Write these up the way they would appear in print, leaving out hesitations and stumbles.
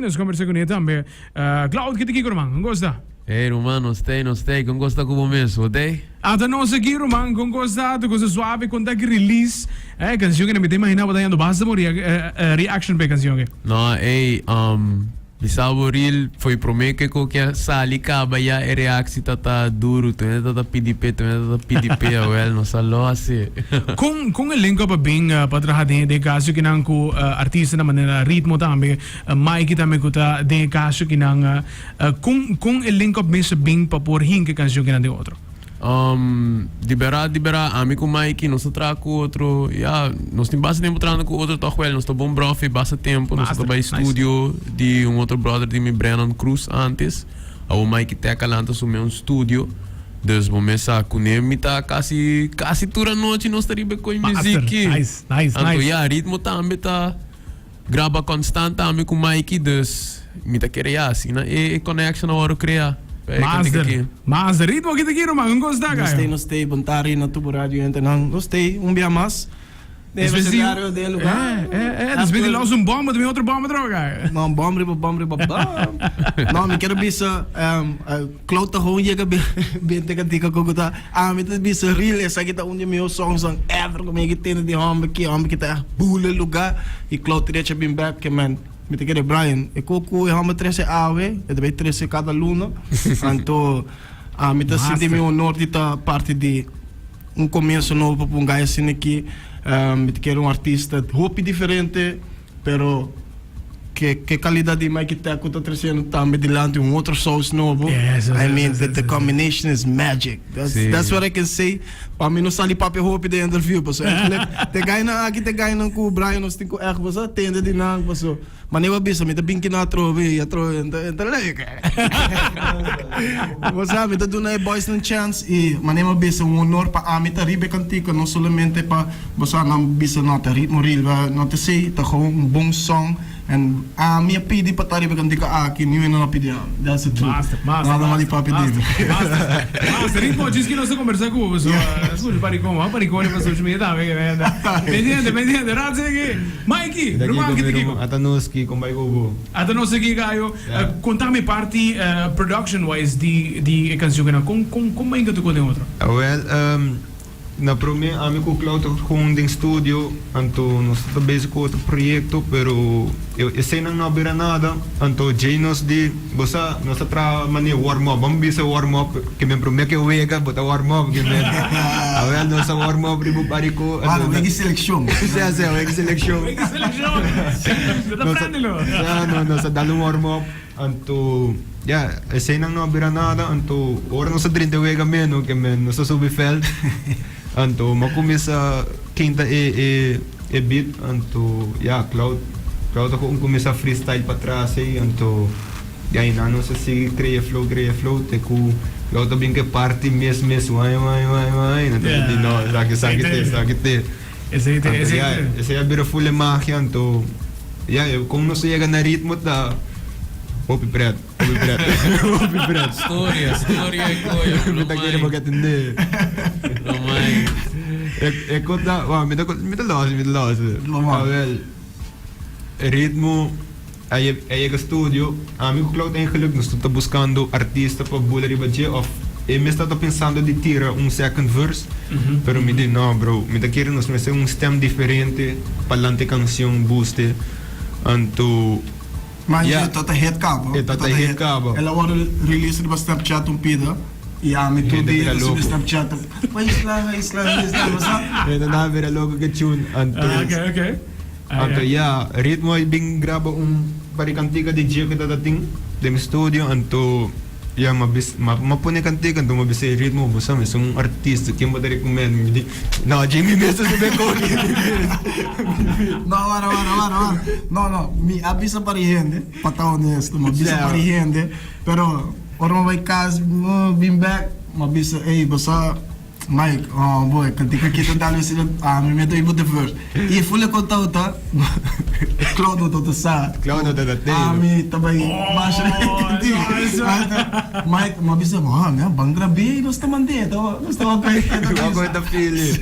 Nós conversamos com ele também. Cloud, que te aqui, Roman? Como gosta? Hey, Roman, não sei. Como gosta com o mesmo, ok? Até nós aqui, Roman, como gosta? Tu gosta suave, quando é que release? Canção que não me tem imaginado, mas basta morrer reaction para canção. Não, bisabo real foi promete que qualquer sali cabaya e reaksi tata duro, tu né tata PDP, well, não salo assim. Com elenco para bem para trabalhar de caso que não com artista na maneira ritmo também, Mike também com de caso que não com elenco bem para pôr que canção que não de outro. Liberar, amigo Mike, nós trabalhamos com outro, nós temos bastante tempo trabalhando com outro, nós estamos bom prof, bastante tempo, nós estamos em estúdio de outro brother de mim, Brennan Cruz, antes, o Mike Teca lá assumiu estúdio, dus começar com ele, tá quase toda noite nós estamos com música, nice. Ritmo também tá, grava constante também com Mike, dus, me tá querendo assim, e connection na hora criar. Master, ritmo kita aqui, Roman, não gosta, cara? Gostei, bontari na tubo rádio, então, gostei, dia mais. Deve ser de lugar. Desde lá um bomba, também outro bomba, droga. Não, bomba. Não, me quero bisa, Cloud tá ruim, chega bem te cantica com tá. Me te bisa real, essa aqui tá onde meu songs são ever, como é que tem de homem que tá bule lugar, e Cloud teria bem back, que man. Me te quero Brian, e coco e hama 13 ave, e deve 13 cada luna. Então, me te senti meu honor de tá parte de começo novo para um gajo assim aqui. Me te quero artista hope diferente, pero que qualidade de Mike Teco tá trazendo também delante outro source novo. I mean, the combination is magic. That's what I can say. Para mim não sali papi hope de interview, passo. Te ganha com o Brian, nós temos erro, passo. Tende de não, passo. Mas nem bisa, me tá bem que na trove, então leque. Você sabe, tá dando aí boys no chance e mas nem bisa honor para a mita ribe cantica, não somente para você não bisa nota ritmo real, não te sei, tá com bom som. And minha pedi para estar bem aqui nem não pedi. That's the truth. Nada mais para pedir. Master, ritmo diz que nós conversamos com você. Escuta, paricão para social media, pendiente, raza aqui. Mikey, Roman que aqui. Atanoski com Baigobo. Atanoski gaio. Conta-me parte production wise de canção que não como é que tu conta outro? Well, na primeira amigo Cloud com em estúdio, então nós estamos basic com outro projeto, pero eu sei não abrir nada, então Jay nos de, você nós estamos mania warm up, vamos bisa warm up, que me promete que eu vega, bota warm up, que me, well nós warm up ribu pariko, wegi seleção, wegi seleção, nós dalo warm up, então eu sei não abrir nada, então ora nós trinta vega menos, que me nós subi feld. Anto makumisa quinta beat anto Cloud ako começa freestyle para trás anto ina não sei se cria flow te ku Cloud bem que parte mes vai não sakit esse é beautiful magia anto eu como não sei na ritmo tá Hopi Brad. Storia iko não tá querendo me atender. É conta, me dá loss. Well, ritmo, aí é estúdio. Amigo Cloud eigenlijk nós estamos buscando artista para bular budget of. Me está pensando de tirar second verse, pero me diz não, bro, me tá querendo nós fazer stem diferente para lante canção booste, anto. Mas tá hit cabo. Ela agora release no Snapchat pida. E me tudo dia no Snapchat. Mas Islam. Na vera logo que tune. Okay. Anto ritmo bing graba pari cantiga de dia que tá dating dem studio anto mapune cantiga anto mabisa ritmo busa mas artista que mo dari comment não Jimmy mesmo se bem com No, mi avisa para gente, patao honesto, me avisa para gente, pero ora vai caso, been back, me avisa, basta Mike, boy, cantica kita dalo sila, me meto ibo the first. E fully contauta, Cloud no to sa. Mi tabay basha. Mike, me avisa, bangra bem, gusto man dito, gusto man kayo. Ako ito feel it.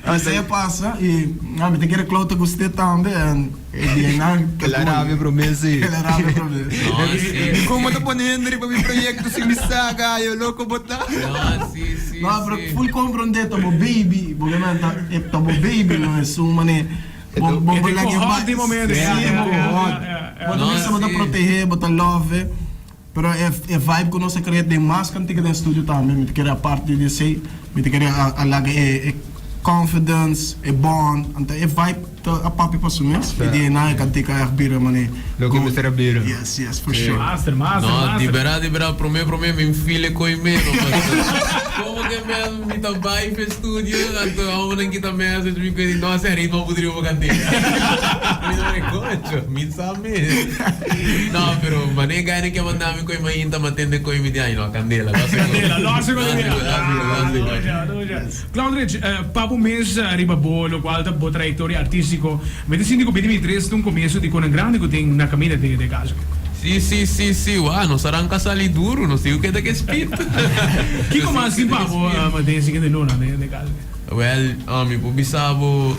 Assim passa e me tem que ir clota com você também e não Kelarabi promesi. Kelarabi promesi. Como tá ponendo para mi proyecto si misaga, yo loco bota. Sì, No, però full comprendete mo baby, ovviamente è mo baby non è su mane Ito yung hot di momento. Sim, mo não estamos a proteger, botar love. Pero é vibe que nós criamos de mais cantiga no estúdio também, me querer a parte de sei, me querer a laga é confidence, é bond, então é vibe a papi para sumes, e de na cantiga é bira mane. Loco Mr. Bira. Yes, for sure. Master. No, libera, prome, mi infile coi meno. Como que me trabalho em estúdio, então vamos nem kita message, me querer não ser ritmo poderia uma cantiga. Me não recocho, me sabe. No, pero mané gane que mandar me coi mais inta matende coi me dia, no candela. Candela, lógico Claudrich, papo mês arriba bolo, qual tá boa trajectória artístico. Me te sinto que bem me três um começo de quando grande que tem na caminha de casa. Sì, wow, non sarà un casale duro, non sei che da che spit. Chi come si papo desse que de luna de casa? Well, mi pobisavo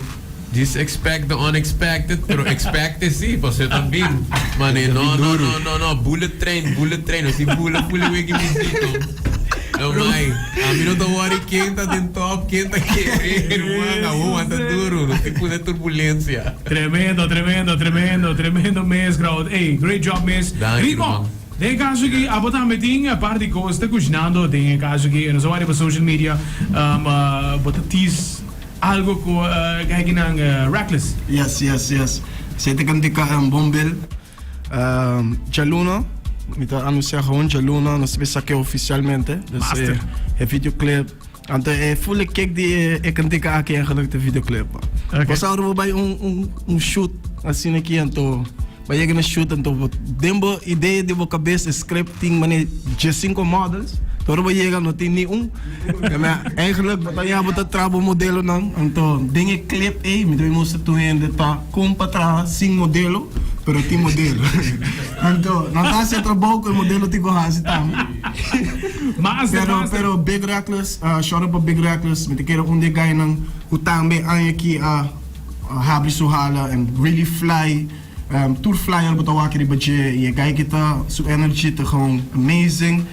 just expect the unexpected, pero expected sì, posso também. Ma no, bullet train, non si bullet wiki mi dito. No mai, a mim não tô worry quem tá dentro top, quem tá querendo, mano, anda duro, tipo de turbulência. Tremendo mês, crowd. Hey, great job, mês. Ritmo, tem caso que a botar meeting a parte de costa cozinhando, tem caso que não só para social media, botar tease algo com que nang reckless. Yes. Você tem que ter bombel, Jaluna. Me está anunciando gewoon Jaluna, não se saque oficialmente. Dus é videoclip. Então é full cake de é cantica aqui eigenlijk de videoclip. Nós agora vai shoot assim aqui então vai chegar no shoot então dembo ideia de boa cabeça scripting mane de 5 models. Então vai chegar não tem nenhum. Eigenlijk vai já botar trabo modelo não. Então dinge clip me deu mostrar tu ainda tá com para trás 5 modelo. Pero tem modelo. Então, não está se trabalhando com o modelo de Gohazi também. Pero Big Reckless, shout out para Big Reckless, me te quero onde gai nang utang ang aqui a habli suhala and really fly. Tour fly al batawa kiri budget e gai kita su energy te gewoon amazing.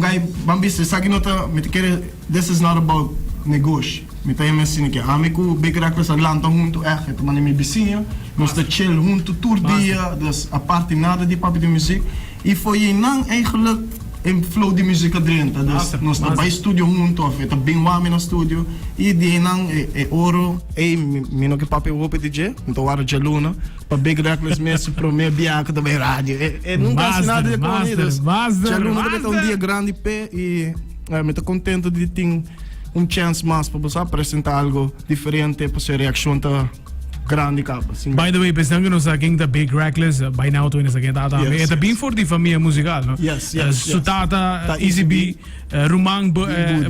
Gai bambis sagi nota me te quero this is not about negócio. Me tá imaginando que amigo Big Reckless Atlanta junto é que também me vizinho. Nós te chill junto todo dia, dus a parte nada de papo de muziek. E foi não eigenlijk een flow de muziek erin. Dus nós te bij studio junto, of het bem warm in studio. E die nang oro, mino que papo hoop DJ, então era Jaluna, para Big Reckless mesmo pro meu biaco também rádio. E nunca se nada de comidas. Jaluna também um dia grande pé e me tô contente de ter chance mais para você apresentar algo diferente, para ser reação tá grande capa. By the way, pensando nos aking the Big Reckless, by now to is again tata. Yes, é bem for di família musical, no? Yes. Sutata, Easy B, Rumang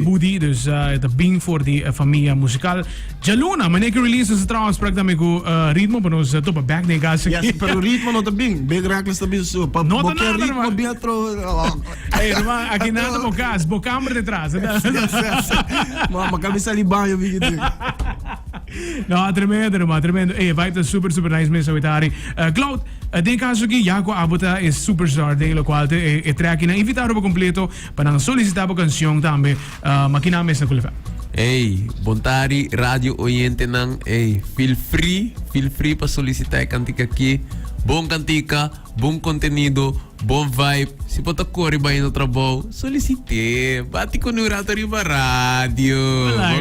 Budi, dus é bem for di família musical. Jaluna, mas nem que release se trouwens sprak daarmee com ritmo para nos topa back nem gas. Yes, pero ritmo não tá bem. Big Reckless tá bem so. Pa Nota ritmo bem tro. Hey, Rumang, aqui nada bocas, bocambre detrás. Mas cabeça ali banho, vi que No, tremendo. Hey, vai tá super nice mesmo uitari. Cloud, den caso que Jaco Abota é superstar de lo qual é track na invitar para completo para solicitar a canção também. Makina mesmo com Hey, bontari radio oyente nang, feel free para solicitar cantica aqui. Bom cantica, bom contenido, bom vibe. Se pode correr bem no trabalho, solicite. Bate com o rato riba rádio.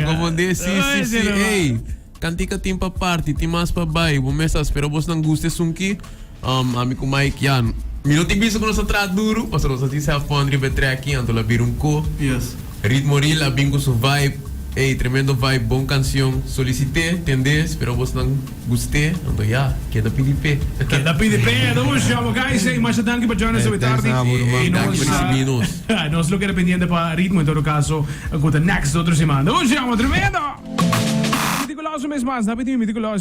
Como disse, hey, cantica tem para parte, tem mais para baixo. Vou começar a esperar vos não guste sunki. Amigo Mike, yan. Minuto e biso que nós atrás duro, mas nós disse a fã de betre aqui, então lá vir co. Yes. Ritmo real, a bingo su vibe. Hey, tremendo vibe, bom canção. Solicitei, entendeu? Espero você não gostei. Então, queda PDP. Então, chamo, guys. Mas danke por joining us with tarde. Danke por receber-nos. Nós lo queremos pendiente para ritmo, em todo caso, com the next outra semana. Então, chamo, tremendo! Meticuloso mesmo, mas, meticuloso.